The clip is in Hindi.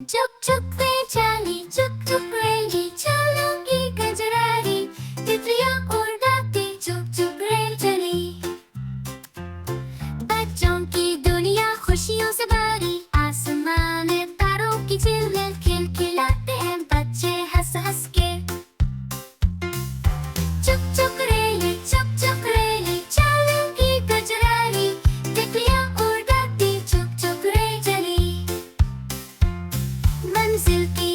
चुक चुक रे चाली, चुक चुक रेली चलूंगी गजरारी, तितलियां उड़ाती चुक चुक रेल चली। बच्चों की दुनिया खुशियों से भरी, आसमान में तारों की झिलमिल खिलखिलाते हैं बच्चे हंस हंस के। चुक चुक रेली चलूंगी गजरारी, तितलियां उड़ाती चुक चुक रेल चली। मंजिल की